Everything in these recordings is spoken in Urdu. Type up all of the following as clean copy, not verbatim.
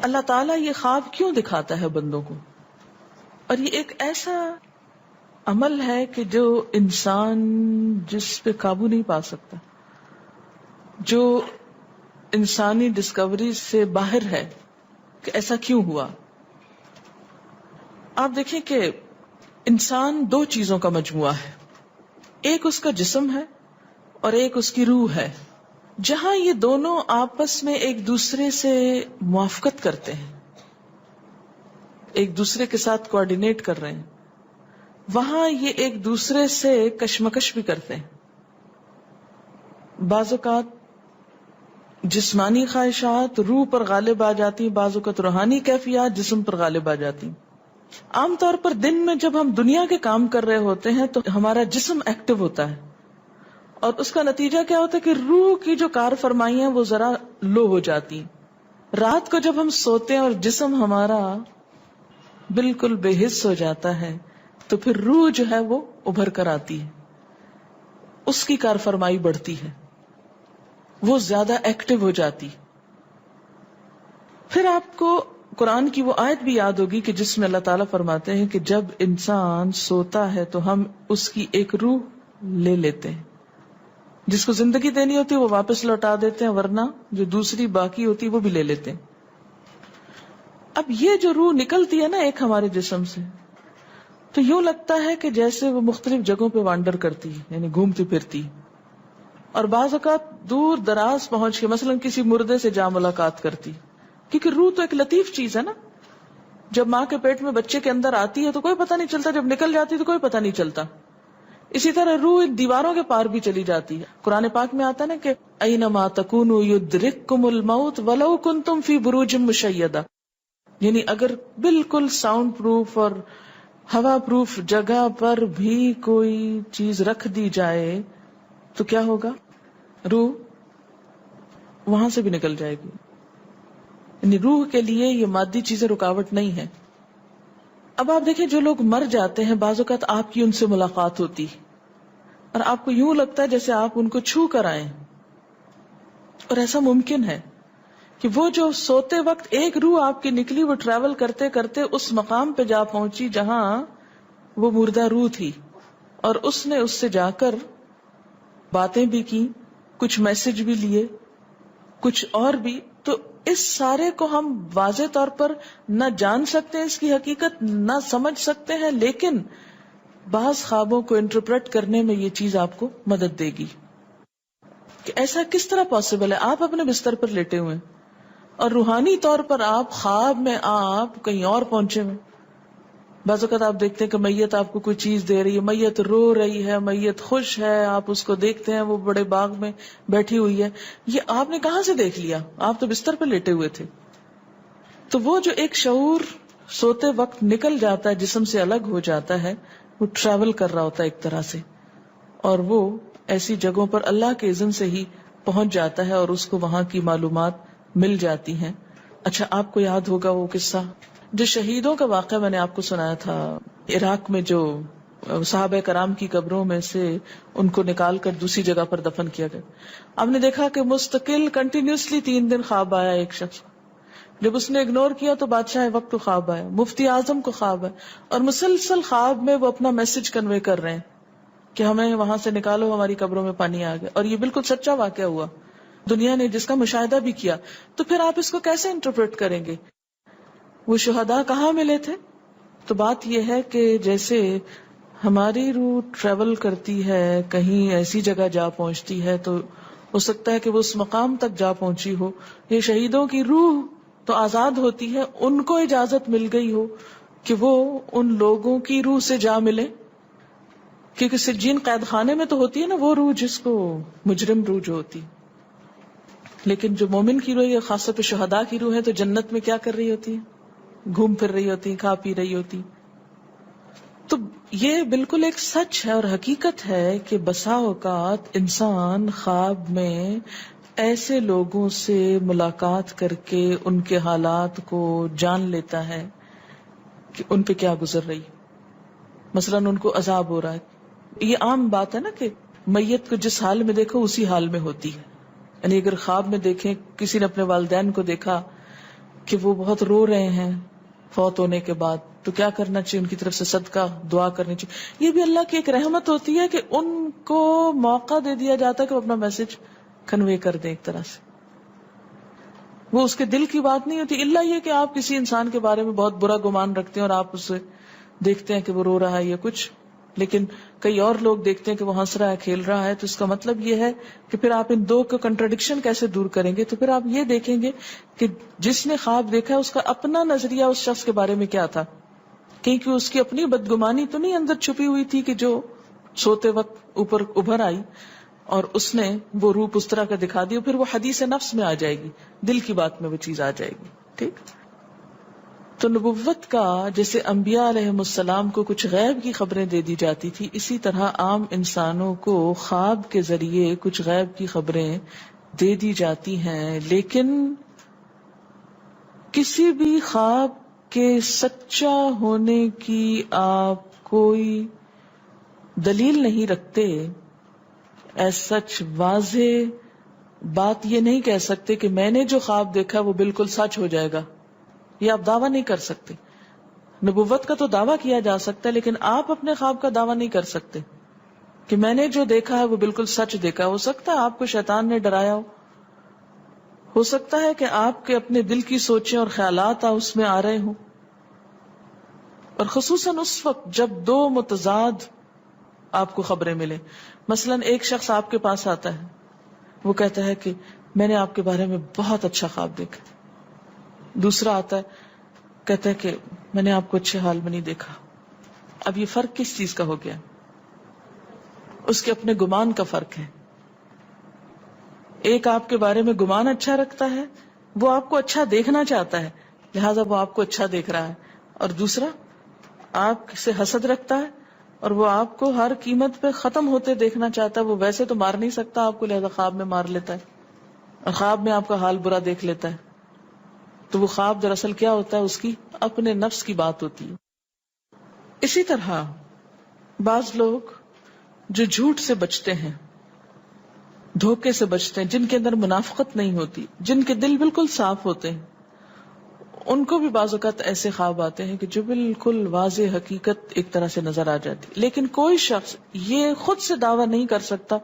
اللہ تعالیٰ یہ خواب کیوں دکھاتا ہے بندوں کو؟ اور یہ ایک ایسا عمل ہے کہ جو انسان جس پہ قابو نہیں پا سکتا، جو انسانی ڈسکوری سے باہر ہے کہ ایسا کیوں ہوا. آپ دیکھیں کہ انسان دو چیزوں کا مجموعہ ہے، ایک اس کا جسم ہے اور ایک اس کی روح ہے. جہاں یہ دونوں آپس میں ایک دوسرے سے موافقت کرتے ہیں، ایک دوسرے کے ساتھ کوآرڈینیٹ کر رہے ہیں، وہاں یہ ایک دوسرے سے کشمکش بھی کرتے ہیں. بعض اوقات جسمانی خواہشات روح پر غالب آ جاتی، بعض اوقات روحانی کیفیات جسم پر غالب آ جاتی. عام طور پر دن میں جب ہم دنیا کے کام کر رہے ہوتے ہیں تو ہمارا جسم ایکٹیو ہوتا ہے، اور اس کا نتیجہ کیا ہوتا ہے کہ روح کی جو کار فرمائی ہیں وہ ذرا لو ہو جاتی ہیں. رات کو جب ہم سوتے ہیں اور جسم ہمارا بالکل بے حس ہو جاتا ہے تو پھر روح جو ہے وہ ابھر کر آتی ہے، اس کی کار فرمائی بڑھتی ہے، وہ زیادہ ایکٹیو ہو جاتی. پھر آپ کو قرآن کی وہ آیت بھی یاد ہوگی کہ جس میں اللہ تعالیٰ فرماتے ہیں کہ جب انسان سوتا ہے تو ہم اس کی ایک روح لے لیتے ہیں، جس کو زندگی دینی ہوتی ہے وہ واپس لوٹا دیتے ہیں، ورنہ جو دوسری باقی ہوتی ہے وہ بھی لے لیتے ہیں. اب یہ جو روح نکلتی ہے نا ایک ہمارے جسم سے، تو یوں لگتا ہے کہ جیسے وہ مختلف جگہوں پہ وانڈر کرتی، یعنی گھومتی پھرتی، اور بعض اوقات دور دراز پہنچ کے مثلا کسی مردے سے جا ملاقات کرتی. کیونکہ روح تو ایک لطیف چیز ہے نا، جب ماں کے پیٹ میں بچے کے اندر آتی ہے تو کوئی پتہ نہیں چلتا، جب نکل جاتی تو کوئی پتہ نہیں چلتا. اسی طرح روح دیواروں کے پار بھی چلی جاتی ہے. قرآن پاک میں آتا ہے نا کہ اینما تکونوا یدرککم الموت ولو کنتم فی بروج مشیدہ، یعنی اگر بالکل ساؤنڈ پروف اور ہوا پروف جگہ پر بھی کوئی چیز رکھ دی جائے تو کیا ہوگا؟ روح وہاں سے بھی نکل جائے گی. یعنی روح کے لیے یہ مادی چیزیں رکاوٹ نہیں ہے. اب آپ دیکھیں جو لوگ مر جاتے ہیں بعض اوقات آپ کی ان سے ملاقات ہوتی اور آپ کو یوں لگتا ہے جیسے آپ ان کو چھو کر آئیں، اور ایسا ممکن ہے کہ وہ جو سوتے وقت ایک روح آپ کی نکلی، وہ ٹریول کرتے کرتے اس مقام پہ جا پہنچی جہاں وہ مردہ روح تھی، اور اس نے اس سے جا کر باتیں بھی کی، کچھ میسج بھی لیے، کچھ اور بھی. تو اس سارے کو ہم واضح طور پر نہ جان سکتے ہیں، اس کی حقیقت نہ سمجھ سکتے ہیں، لیکن بعض خوابوں کو انٹرپریٹ کرنے میں یہ چیز آپ کو مدد دے گی کہ ایسا کس طرح پاسبل ہے. آپ اپنے بستر پر لیٹے ہوئے اور روحانی طور پر آپ خواب میں آپ کہیں اور پہنچے ہوئے. بعض اوقات آپ دیکھتے ہیں کہ میت آپ کو کوئی چیز دے رہی ہے، میت رو رہی ہے، میت خوش ہے، آپ اس کو دیکھتے ہیں وہ بڑے باغ میں بیٹھی ہوئی ہے. یہ آپ نے کہاں سے دیکھ لیا؟ آپ تو بستر پہ لیٹے ہوئے تھے. تو وہ جو ایک شعور سوتے وقت نکل جاتا ہے، جسم سے الگ ہو جاتا ہے، وہ ٹریول کر رہا ہوتا ہے ایک طرح سے، اور وہ ایسی جگہوں پر اللہ کے اذن سے ہی پہنچ جاتا ہے اور اس کو وہاں کی معلومات مل جاتی ہیں. اچھا، آپ کو یاد ہوگا وہ قصہ جو شہیدوں کا واقعہ میں نے آپ کو سنایا تھا، عراق میں جو صحابہ کرام کی قبروں میں سے ان کو نکال کر دوسری جگہ پر دفن کیا گیا. آپ نے دیکھا کہ مستقل کنٹینیوسلی 3 دن خواب آیا ایک شخص، جب اس نے اگنور کیا تو بادشاہ وقت کو خواب آیا، مفتی اعظم کو خواب ہے، اور مسلسل خواب میں وہ اپنا میسج کنوے کر رہے ہیں کہ ہمیں وہاں سے نکالو، ہماری قبروں میں پانی آ گیا. اور یہ بالکل سچا واقعہ ہوا، دنیا نے جس کا مشاہدہ بھی کیا. تو پھر آپ اس کو کیسے انٹرپریٹ کریں گے؟ وہ شہداء کہاں ملے تھے؟ تو بات یہ ہے کہ جیسے ہماری روح ٹریول کرتی ہے، کہیں ایسی جگہ جا پہنچتی ہے تو ہو سکتا ہے کہ وہ اس مقام تک جا پہنچی ہو. یہ شہیدوں کی روح تو آزاد ہوتی ہے، ان کو اجازت مل گئی ہو کہ وہ ان لوگوں کی روح سے جا ملے، کیونکہ سجین قید خانے میں تو ہوتی ہے نا وہ روح جس کو مجرم روح جو ہوتی. لیکن جو مومن کی روح ہے، خاص طور پہ شہداء کی روح ہے، تو جنت میں کیا کر رہی ہوتی ہے؟ گھوم پھر رہی ہوتی، کھا پی رہی ہوتی. تو یہ بالکل ایک سچ ہے اور حقیقت ہے کہ بسا اوقات انسان خواب میں ایسے لوگوں سے ملاقات کر کے ان کے حالات کو جان لیتا ہے کہ ان پہ کیا گزر رہی. مثلا ان کو عذاب ہو رہا ہے. یہ عام بات ہے نا کہ میت کو جس حال میں دیکھو اسی حال میں ہوتی ہے. یعنی اگر خواب میں دیکھیں کسی نے اپنے والدین کو دیکھا کہ وہ بہت رو رہے ہیں فوت ہونے کے بعد، تو کیا کرنا چاہیے؟ ان کی طرف سے صدقہ دعا کرنی چاہیے. یہ بھی اللہ کی ایک رحمت ہوتی ہے کہ ان کو موقع دے دیا جاتا ہے کہ وہ اپنا میسج کنوے کر دیں. ایک طرح سے وہ اس کے دل کی بات نہیں ہوتی، الا یہ کہ آپ کسی انسان کے بارے میں بہت برا گمان رکھتے ہیں اور آپ اسے دیکھتے ہیں کہ وہ رو رہا ہے یا کچھ، لیکن کئی اور لوگ دیکھتے ہیں کہ وہ ہنس رہا ہے، کھیل رہا ہے. تو اس کا مطلب یہ ہے کہ پھر آپ ان دو کا کنٹراڈکشن کیسے دور کریں گے؟ تو پھر آپ یہ دیکھیں گے کہ جس نے خواب دیکھا اس کا اپنا نظریہ اس شخص کے بارے میں کیا تھا، کیونکہ اس کی اپنی بدگمانی تو نہیں اندر چھپی ہوئی تھی کہ جو سوتے وقت اوپر ابھر آئی اور اس نے وہ روپ اس طرح کا دکھا دیا. پھر وہ حدیث نفس میں آ جائے گی، دل کی بات میں وہ چیز آ جائے گی. ٹھیک. تو نبوت کا جیسے انبیاء علیہ السلام کو کچھ غیب کی خبریں دے دی جاتی تھی، اسی طرح عام انسانوں کو خواب کے ذریعے کچھ غیب کی خبریں دے دی جاتی ہیں. لیکن کسی بھی خواب کے سچا ہونے کی آپ کوئی دلیل نہیں رکھتے. ایز سچ واضح بات یہ نہیں کہہ سکتے کہ میں نے جو خواب دیکھا وہ بالکل سچ ہو جائے گا، یہ آپ دعویٰ نہیں کر سکتے. نبوت کا تو دعویٰ کیا جا سکتا ہے، لیکن آپ اپنے خواب کا دعویٰ نہیں کر سکتے کہ میں نے جو دیکھا ہے وہ بالکل سچ دیکھا. ہو سکتا ہے آپ کو شیطان نے ڈرایا ہو سکتا ہے کہ آپ کے اپنے دل کی سوچیں اور خیالات اس میں آ رہے ہوں. اور خصوصاً اس وقت جب دو متضاد آپ کو خبریں ملیں. مثلاً ایک شخص آپ کے پاس آتا ہے، وہ کہتا ہے کہ میں نے آپ کے بارے میں بہت اچھا خواب دیکھا. دوسرا آتا ہے کہتا ہے کہ میں نے آپ کو اچھے حال میں نہیں دیکھا. اب یہ فرق کس چیز کا ہو گیا؟ اس کے اپنے گمان کا فرق ہے. ایک آپ کے بارے میں گمان اچھا رکھتا ہے، وہ آپ کو اچھا دیکھنا چاہتا ہے لہذا وہ آپ کو اچھا دیکھ رہا ہے، اور دوسرا آپ سے حسد رکھتا ہے اور وہ آپ کو ہر قیمت پہ ختم ہوتے دیکھنا چاہتا ہے. وہ ویسے تو مار نہیں سکتا آپ کو، لہذا خواب میں مار لیتا ہے اور خواب میں آپ کا حال برا دیکھ لیتا ہے. تو وہ خواب دراصل کیا ہوتا ہے؟ اس کی اپنے نفس کی بات ہوتی ہے. اسی طرح بعض لوگ جو جھوٹ سے بچتے ہیں، دھوکے سے بچتے ہیں، جن کے اندر منافقت نہیں ہوتی، جن کے دل بالکل صاف ہوتے ہیں، ان کو بھی بعض اوقات ایسے خواب آتے ہیں کہ جو بالکل واضح حقیقت ایک طرح سے نظر آ جاتی. لیکن کوئی شخص یہ خود سے دعویٰ نہیں کر سکتا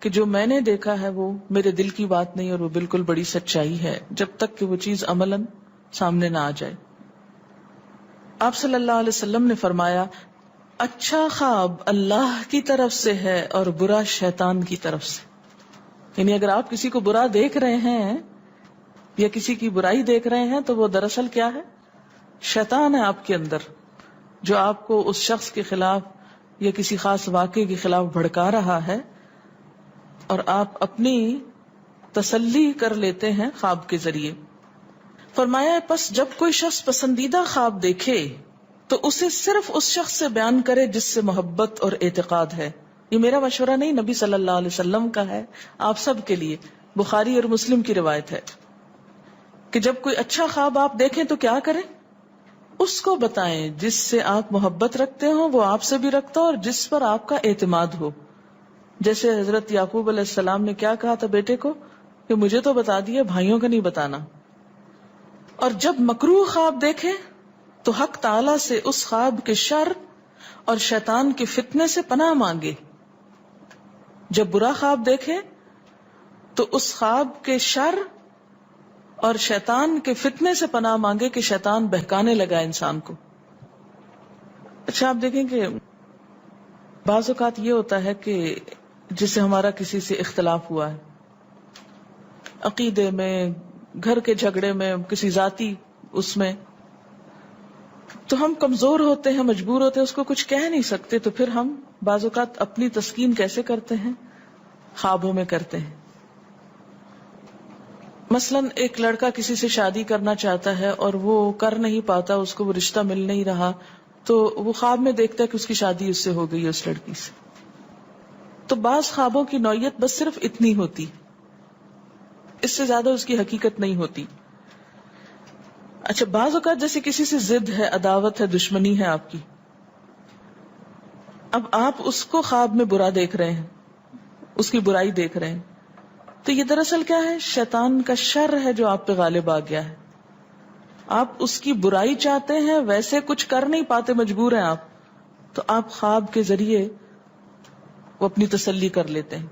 کہ جو میں نے دیکھا ہے وہ میرے دل کی بات نہیں اور وہ بالکل بڑی سچائی ہے، جب تک کہ وہ چیز عملاً سامنے نہ آ جائے. آپ صلی اللہ علیہ وسلم نے فرمایا اچھا خواب اللہ کی طرف سے ہے اور برا شیطان کی طرف سے. یعنی اگر آپ کسی کو برا دیکھ رہے ہیں یا کسی کی برائی دیکھ رہے ہیں تو وہ دراصل کیا ہے؟ شیطان ہے آپ کے اندر، جو آپ کو اس شخص کے خلاف یا کسی خاص واقعے کے خلاف بھڑکا رہا ہے، اور آپ اپنی تسلی کر لیتے ہیں خواب کے ذریعے. فرمایا پس جب کوئی شخص پسندیدہ خواب دیکھے تو اسے صرف اس شخص سے بیان کرے جس سے محبت اور اعتقاد ہے. یہ میرا مشورہ نہیں، نبی صلی اللہ علیہ وسلم کا ہے آپ سب کے لیے. بخاری اور مسلم کی روایت ہے کہ جب کوئی اچھا خواب آپ دیکھیں تو کیا کریں؟ اس کو بتائیں جس سے آپ محبت رکھتے ہو، وہ آپ سے بھی رکھتا ہو اور جس پر آپ کا اعتماد ہو. جیسے حضرت یعقوب علیہ السلام نے کیا کہا تھا بیٹے کو کہ مجھے تو بتا دیا، بھائیوں کا نہیں بتانا. اور جب مکروہ خواب دیکھیں تو حق تعالی سے اس خواب کے شر اور شیطان کے فتنے سے پناہ مانگے. جب برا خواب دیکھیں تو اس خواب کے شر اور شیطان کے فتنے سے پناہ مانگے کہ شیطان بہکانے لگا انسان کو. اچھا آپ دیکھیں کہ بعض اوقات یہ ہوتا ہے کہ جسے ہمارا کسی سے اختلاف ہوا ہے، عقیدے میں، گھر کے جھگڑے میں، کسی ذاتی اس میں، تو ہم کمزور ہوتے ہیں، مجبور ہوتے ہیں، اس کو کچھ کہہ نہیں سکتے. تو پھر ہم بعض اوقات اپنی تسکین کیسے کرتے ہیں؟ خوابوں میں کرتے ہیں. مثلاً ایک لڑکا کسی سے شادی کرنا چاہتا ہے اور وہ کر نہیں پاتا، اس کو وہ رشتہ مل نہیں رہا، تو وہ خواب میں دیکھتا ہے کہ اس کی شادی اس سے ہو گئی ہے، اس لڑکی سے. تو بعض خوابوں کی نوعیت بس صرف اتنی ہوتی، اس سے زیادہ اس کی حقیقت نہیں ہوتی. اچھا بعض اوقات جیسے کسی سے ضد ہے، عداوت ہے، دشمنی ہے آپ کی، اب آپ اس کو خواب میں برا دیکھ رہے ہیں، اس کی برائی دیکھ رہے ہیں، تو یہ دراصل کیا ہے؟ شیطان کا شر ہے جو آپ پہ غالب آ گیا ہے. آپ اس کی برائی چاہتے ہیں، ویسے کچھ کر نہیں پاتے، مجبور ہیں آپ، تو آپ خواب کے ذریعے وہ اپنی تسلی کر لیتے ہیں.